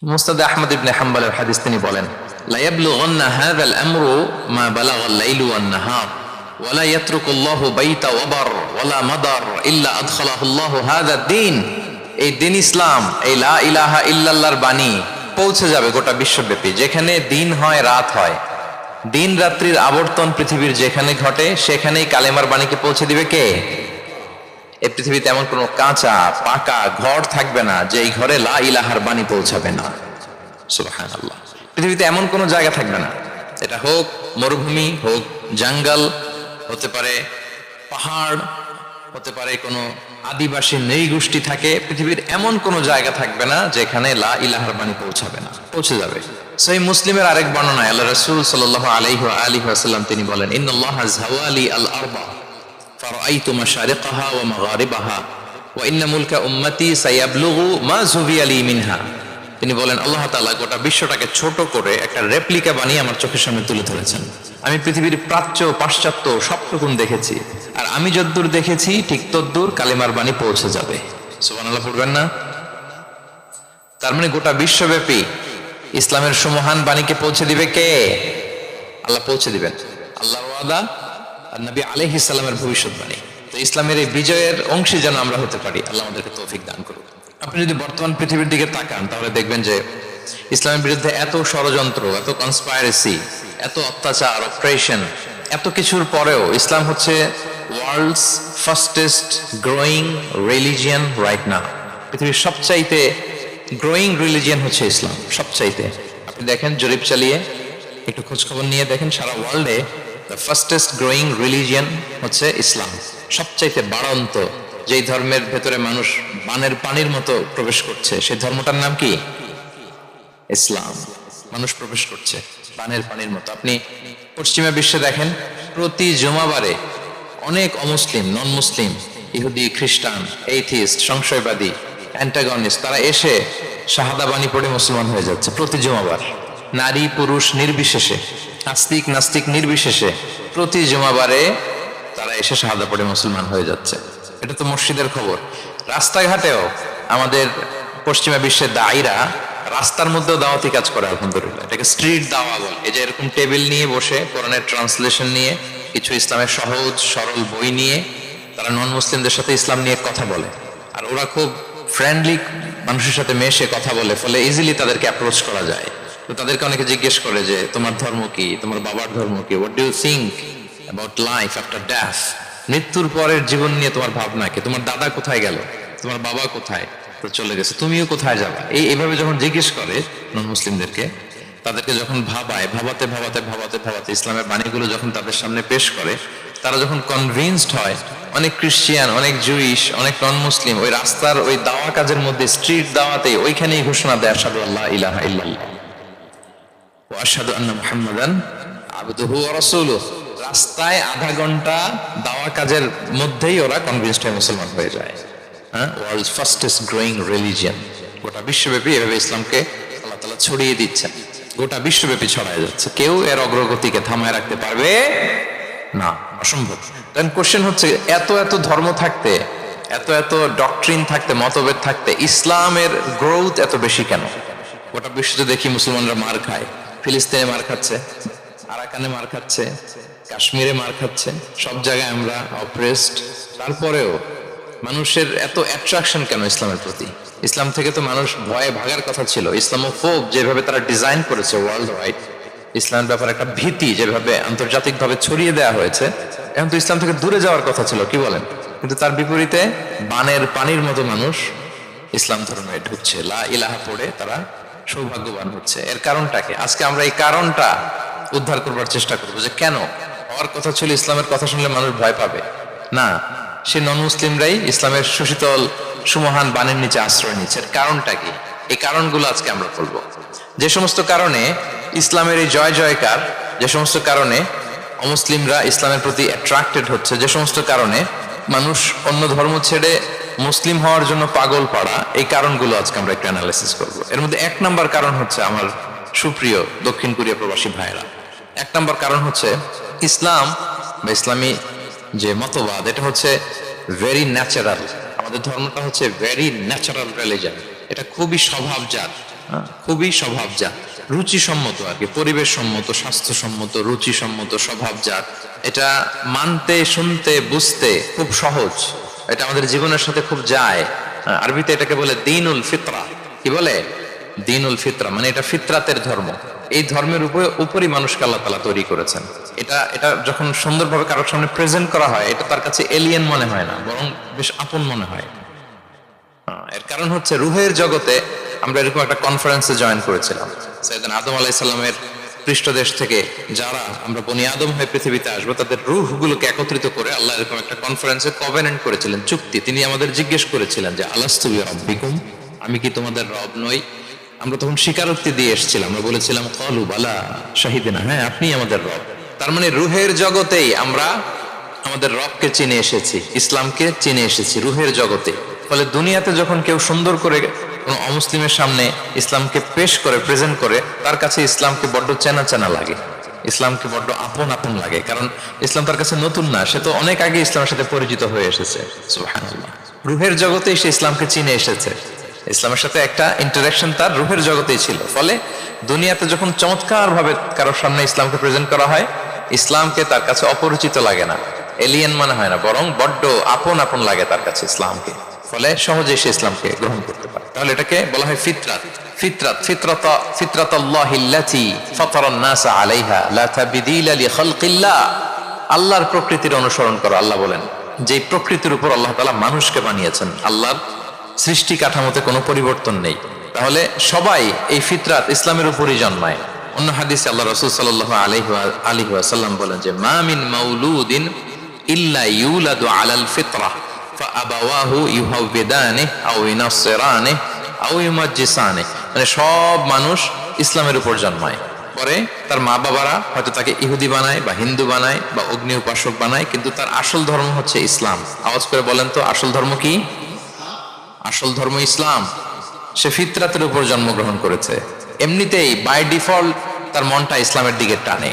মুসনাদে আহমদ ইবনে হাম্বলের হাদিস তিনি বলেন, লা ইয়াবলুগান্না হাযাল আমরু মা বালাগাল লাইলু ওয়ান নাহার ওয়া লা ইয়াতরুকুল্লাহু বাইতা ওয়াবার ওয়া লা মাদার ইল্লা আদখালাহুল্লাহু হাযা দ্বীন। এই দিন ইসলাম, এই লা ইলাহা ইল্লাল্লাহর বাণী পৌঁছে যাবে গোটা বিশ্বব্যাপী। যেখানে দিন হয় রাত হয়, দিন রাত্রির আবর্তন পৃথিবীর যেখানে ঘটে, সেখানেই কালেমার বাণীকে পৌঁছে দিবে কে? এই পৃথিবীতে এমন কোনো কাঁচা পাকা ঘর থাকবে না যে এই ঘরে লা ইলাহার বাণী পৌঁছাবে না। সুবহানাল্লাহ। পৃথিবীতে এমন কোনো জায়গা থাকবে না, এটা হোক মরুভূমি, হোক জঙ্গল, হতে পারে পাহাড়, হতে পারে কোনো আদিবাসী নৃগোষ্ঠী থাকে, পৃথিবীর এমন কোনো জায়গা থাকবে না যেখানে লা ইলাহার বাণী পৌঁছাবে না। পৌঁছে যাবে। সহিহ মুসলিমের আরেক বর্ণনায় আল্লাহ রাসূল সাল্লাল্লাহু আলাইহি ওয়া আলিহি ওয়াসাল্লাম তিনি বলেন, ইন্নাল্লাহা যাওয়ালি আল আরবা ফারাআইতু মাশারিকাহা ওয়া মাগারিবাহা ওয়া ইন্না মুলকা উম্মতি সায়াবলুগু মা যুবিয়া লি মিনহা। তিনি বলেন, আল্লাহ তাআলা গোটা বিশ্বটাকে ছোট করে একটা রেপ্লিকা বানিয়ে আমার চোখের সামনে তুলে ধরেছেন। আমি পৃথিবীর প্রাচ্য পাশ্চাত্য সবটুকুন দেখেছি, আর আমি যদ্দূর দেখেছি ঠিক তদ্দূর কালিমার বাণী পৌঁছে যাবে। সুবহানাল্লাহ পড়বেন না? তার মানে গোটা বিশ্বব্যাপী ইসলামের সুমহান বাণীকে পৌঁছে দিবে কে? আল্লাহ পৌঁছে দিবেন। আল্লাহর ওয়াদা আর নবী আলাইহিস সালামের ভবিষ্যৎবাণী। তো ইসলামের এই বিজয়ের অংশী যেন আমরা হতে পারি, আল্লাহ আমাদেরকে তৌফিক দান করুন। আপনি যদি বর্তমান পৃথিবীর দিকে তাকান, তাহলে দেখবেন যে ইসলামের বিরুদ্ধে এত ষড়যন্ত্র, এত কনস্পাইরেসি, এত অত্যাচার, অপারেশন, এত কিছুর পরেও ইসলাম হচ্ছে world's fastest growing religion right now. পৃথিবীর সবচাইতে গ্রোয়িং রিলিজিয়ন হচ্ছে ইসলাম, সবচাইতে। আপনি দেখেন, জরিপ চালিয়ে একটু খোঁজখবর নিয়ে দেখেন, সারা ওয়ার্ল্ডে দ্য ফাস্টেস্ট গ্রোয়িং রিলিজিয়ন হচ্ছে ইসলাম। সবচাইতে বাড়ন্ত যেই ধর্মের ভেতরে মানুষ বানের পানির মতো প্রবেশ করছে, সেই ধর্মটার নাম কি? ইসলাম। মানুষ প্রবেশ করছে বানের পানির মতো। আপনি পশ্চিমা বিশ্বে দেখেন, প্রতি জুমাবারে অনেক অমুসলিম, নন মুসলিম, ইহুদি, খ্রিস্টান, এইথিস্ট, সংশয়বাদী, অ্যান্টাগনিস্ট, তারা এসে শাহাদা বাণী পড়ে মুসলমান হয়ে যাচ্ছে প্রতি জুমাবার। নারী পুরুষ নির্বিশেষে, আস্তিক নাস্তিক নির্বিশেষে প্রতি জুমাবারে তারা এসে শাহাদা পড়ে মুসলমান হয়ে যাচ্ছে। এটা তো মসজিদের খবর। রাস্তাঘাটেও আমাদের পশ্চিমা বিশ্বের দায়ীরা রাস্তার মধ্যেও দাওয়াতি কাজ করে, আলহামদুলিল্লাহ। এটাকে স্ট্রিট দাওয়া বলে। এই যে এরকম টেবিল নিয়ে বসে কোরআনের ট্রান্সলেশন নিয়ে, কিছু ইসলামের সহজ সরল বই নিয়ে তারা নন মুসলিমদের সাথে ইসলাম নিয়ে কথা বলে। আর ওরা খুব ফ্রেন্ডলি মানুষের সাথে মেশে কথা বলে, ফলে ইজিলি তাদেরকে অ্যাপ্রোচ করা যায়। তো তাদেরকে অনেকে জিজ্ঞেস করে যে, তোমার ধর্ম কি, তোমার বাবার ধর্ম কি, what do you think about life after death? মৃত্যুর পরের জীবন নিয়ে তোমার ভাবনা কি? তোমার দাদা কোথায় গেল, তোমার বাবা কোথায়, তো চলে গেছে, তুমিও কোথায় যাবা? এইভাবে যখন জিজ্ঞেস করে নন মুসলিমদেরকে, তাদেরকে যখন ভাবাতে ভাবাতে ভাবাতে ভাবাতে ইসলামের বাণীগুলো যখন তাদের সামনে পেশ করে, তারা যখন কনভিন্সড হয়, অনেক খ্রিস্টিয়ান, অনেক জুইশ, অনেক নন মুসলিম ওই রাস্তার ওই দাওয়া কাজের মধ্যে, স্ট্রিট দাওয়াতে ওইখানেই ঘোষণা দেয়, আশহাদু আল্লা ইলাহা ইল্লাল্লাহ ওয়া আশহাদু আন্না মুহাম্মাদান আবদুহু ওয়া রাসূলুহু। রাস্তায় আধা ঘন্টা দাওয়া কাজের মধ্যেই ওরা কনভিন্সড হয়ে মুসলমান হয়ে যায়। হ্যাঁ, ওয়ার্ল্ডস ফাস্টেস্ট গ্রোয়িং রিলিজিয়ন। গোটা বিশ্বব্যাপী এভাবে ইসলামকে আল্লাহ তাআলা ছড়িয়ে দিচ্ছেন, গোটা বিশ্বব্যাপী ছড়ায় যাচ্ছে। কেউ এর অগ্রগতিকে থামায় রাখতে পারবে না, অসম্ভব। দেন কোশ্চেন হচ্ছে, এত এত ধর্ম থাকতে, এত এত ডক্ট্রিন থাকতে, মতভেদ থাকতে, ইসলামের গ্রোথ এত বেশি কেন? গোটা বিশ্বতে দেখি মুসলমানরা মার খায়, ফিলিস্তিনে মার খাচ্ছে, আরাকানে মার খাচ্ছে, কাশ্মীরে মার খাচ্ছে, সব জায়গায় আমরা অপ্রেসড। তারপরেও মানুষের এত অ্যাট্রাকশন কেন ইসলামের প্রতি? ইসলাম থেকে তো মানুষ ভয়ে ভাগার কথা ছিল। ইসলামোফোব যেভাবে তারা ডিজাইন করেছে ওয়ার্ল্ড ওয়াইড, ইসলামের ব্যাপারে একটা ভীতি যেভাবে আন্তর্জাতিকভাবে ছড়িয়ে দেওয়া হয়েছে, এখন তো ইসলাম থেকে দূরে যাওয়ার কথা ছিল, কি বলেন? কিন্তু তার বিপরীতে বানের পানির মতো মানুষ ইসলাম ধর্মে ঢুকছে, লা ইলাহা পড়ে তারা সৌভাগ্যবান হচ্ছে। এর কারণটা কি? আজকে আমরা এই কারণটা উদ্ধার করবার চেষ্টা করবো, যে কেন হওয়ার কথা ছিল ইসলামের কথা শুনলে মানুষ ভয় পাবে না, সে নন মুসলিমরাই ইসলামের সুশীতল সুমহান বাণীর নিচে আশ্রয় নিচ্ছে। এর কারণটা কি? এই কারণগুলো আজকে আমরা বলবো। যে সমস্ত কারণে ইসলামের এই জয় জয়কার, যে সমস্ত কারণে অমুসলিমরা ইসলামের প্রতি অ্যাট্রাক্টেড হচ্ছে, যে সমস্ত কারণে মানুষ অন্য ধর্ম ছেড়ে মুসলিম হওয়ার জন্য পাগল পাড়া, এই কারণগুলো আজকে আমরা একটু অ্যানালাইসিস করবো। এর মধ্যে এক নাম্বার কারণ হচ্ছে, আমার সুপ্রিয় দক্ষিণ কোরিয়া প্রবাসী ভাইরা, এক নাম্বার কারণ হচ্ছে ইসলাম বা ইসলামী যে মতবাদ, এটা হচ্ছে ভেরি ন্যাচারাল। আমাদের ধর্মটা হচ্ছে ভেরি ন্যাচারাল রিলিজিয়ন, এটা খুবই স্বভাবজাত। খুবই স্বভাবজাত, রুচিসম্মত আর কি, পরিবেশ সম্মত, স্বাস্থ্যসম্মত, রুচিসম্মত, স্বভাবজাত। এটা মানতে, শুনতে, বুঝতে খুব সহজ, এটা আমাদের জীবনের সাথে খুব যায়। আরবিতে এটাকে বলে দ্বীনুল ফিতরা। কি বলে? দ্বীনুল ফিতরা, মানে এটা ফিতরাতের ধর্ম। এই ধর্মের উপরই মানুষকে আল্লাহ তাআলা তৈরি করেছেন। এটা যখন সুন্দরভাবে কারোর সামনে প্রেজেন্ট করা হয়, এটা তার কাছে এলিয়েন মনে হয় না, বরং বেশ আপন মনে হয়। এর কারণ হচ্ছে রুহের জগতে আমরা এরকম একটা কনফারেন্সে জয়েন করেছিলাম। সাইয়েদনা আদম আলাইহিস সালামের পৃষ্ঠদেশ থেকে যারা আমরা বনি আদম হয়ে পৃথিবীতে আসবো, তাদের রূহগুলোকে একত্রিত করে আল্লাহ এরকম একটা কনফারেন্সে কভেনেন্ট করেছিলেন, চুক্তি। তিনি আমাদের জিজ্ঞেস করেছিলেন যে আলাস্তু বিরাব্বিকুম, আমি কি তোমাদের রব নই? আমরা তখন স্বীকারোক্তি দিয়ে এসেছিলাম, আমরা বলেছিলাম ক্বালু বালা শাহিদিনা, হ্যাঁ আপনি আমাদের রব। তার মানে রুহের জগতেই আমরা আমাদের রবকে চিনে এসেছি, ইসলামকে চিনে এসেছি রুহের জগতে। ফলে দুনিয়াতে যখন কেউ সুন্দর করে কোনো অমুসলিমের সামনে ইসলামকে পেশ করে, প্রেজেন্ট করে, তার কাছে ইসলামকে বড্ড চেনা চেনা লাগে, ইসলামকে বড্ড আপন আপন লাগে। কারণ ইসলাম তার কাছে নতুন না, সে তো অনেক আগে ইসলামের সাথে পরিচিত হয়ে এসেছে। সুবহানাল্লাহ, রুহের জগতেই সে ইসলামকে চিনে এসেছে, ইসলামের সাথে একটা ইন্টারাকশন তার রুহের জগতেই ছিল। ফলে দুনিয়াতে যখন চমৎকার ভাবে কারোর সামনে ইসলামকে প্রেজেন্ট করা হয়, ইসলামকে তার কাছে অপরিচিত লাগে না, এলিয়েন মনে হয় না, বরং বড্ড আপন আপন লাগে তার কাছে ইসলামকে। ফলে সহজে সে ইসলামকে গ্রহণ করতে পারে। তাহলে এটাকে বলা হয় ফিতরাত। ফিতরাতাল্লাহিল্লাতী ফাতারান নাস আলাইহা লা তাবদীলা লিখালকিল্লাহ। আল্লাহর প্রকৃতির অনুসরণ করো। আল্লাহ বলেন যে প্রকৃতির উপর আল্লাহ তাআলা মানুষকে বানিয়েছেন, আল্লাহর সৃষ্টি কাঠামোতে কোনো পরিবর্তন নেই। তাহলে সবাই এই ফিতরাত ইসলামের উপরই জন্মায়। অন্য হাদিসে আল্লাহ রাসূল সাল্লাল্লাহু আলাইহি ওয়াসাল্লাম বলেন যে মা মিন মাউলুদিন ইল্লা ইউলাদু আলাল ফিতরাহ ফাআবাওয়াহু ইউহাউবিদানিহি আও ইউনাসসিরানিহি আও ইউমাজ্জিসানিহি। মানে সব মানুষ ইসলামের উপর জন্মায়, পরে তার মা বাবারা হয়তো তাকে ইহুদি বানায় বা হিন্দু বানায় বা অগ্নি উপাসক বানায়, কিন্তু তার আসল ধর্ম হচ্ছে ইসলাম। আওয়াজ করে বলেন তো, আসল ধর্ম কি? আসল ধর্ম ইসলাম। সে ফিতরাতের উপর জন্মগ্রহণ করেছে, এমনিতেই বাই ডিফল্ট তার মনটা ইসলামের দিকে টানে।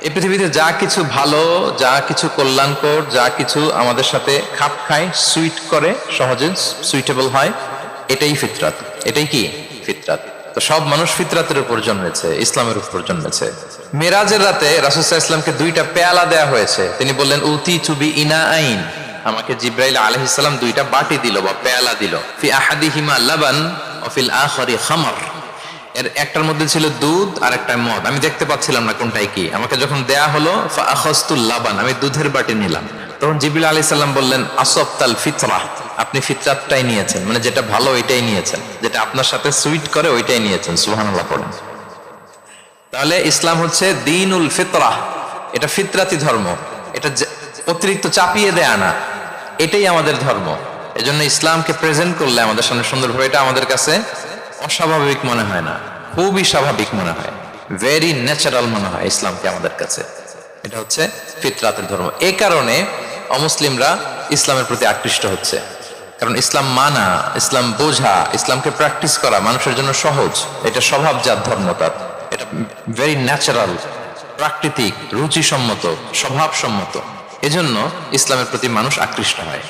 এই পৃথিবীতে যা কিছু ভালো, যা কিছু কল্যাণকর, যা কিছু আমাদের সাথে খাপ খায়, সুইট করে, সহজে সুইটেবল হয়, এটাই ফিতরাত। এটাই কি? ফিতরাত। তো সব মানুষ ফিতরাতের উপর জন্মেছে, ইসলামের উপর জন্মেছে। মেরাজের রাতে রাসূল সাল্লাল্লাহু আলাইহি ওয়াসাল্লামকে দুইটা পেয়ালা দেয়া হয়েছে। তিনি বললেন উতিতু বিইনাআইন, আমাকে জিবরাইল আলাইহিস সালাম দুইটা বাটি দিল বা পেয়ালা দিল। ফি আহাদিহিমা লাবান ওয়া ফিল আখারি খামর। এর একটার মধ্যে ছিল দুধ আর একটা মদ। আমি দেখতে পাচ্ছিলাম না কোনটাই কি। আমাকে যখন দেয়া হলো ফা আখাযতুল লাবান, আমি দুধের বাটি নিলাম। তখন জিবরাইল আলাইহিস সালাম বললেন আসবতাল ফিতরাহ, আপনি ফিতরাতটাই নিয়েছেন, মানে যেটা ভালো ওইটাই নিয়েছেন, যেটা আপনার সাথে সুইট করে ওইটাই নিয়েছেন। সুবহানাল্লাহ পড়েন। তাহলে ইসলাম হচ্ছে দ্বীনুল ফিতরাহ, এটা ফিতরাতি ধর্ম, এটা অতিরিক্ত চাপিয়ে দেয়া না, এটাই আমাদের ধর্ম। এজন্য ইসলামকে প্রেজেন্ট করলে আমাদের সামনে সুন্দরভাবে, এটা আমাদের কাছে অস্বাভাবিক মনে হয় না, খুবই স্বাভাবিক মনে হয়, ভেরি ন্যাচারাল মনে হয় ইসলামকে আমাদের কাছে। এটা হচ্ছে ফিতরাতের ধর্ম। এই কারণে অমুসলিমরা ইসলামের প্রতি আকৃষ্ট হচ্ছে, কারণ ইসলাম মানা, ইসলাম বোঝা, ইসলামকে প্র্যাকটিস করা মানুষের জন্য সহজ। এটা স্বভাবজাত ধর্ম, তার এটা ভেরি ন্যাচারাল, প্রাকৃতিক, রুচিসম্মত, স্বভাবসম্মত। এজন্য ইসলামের প্রতি মানুষ আকৃষ্ট হয়।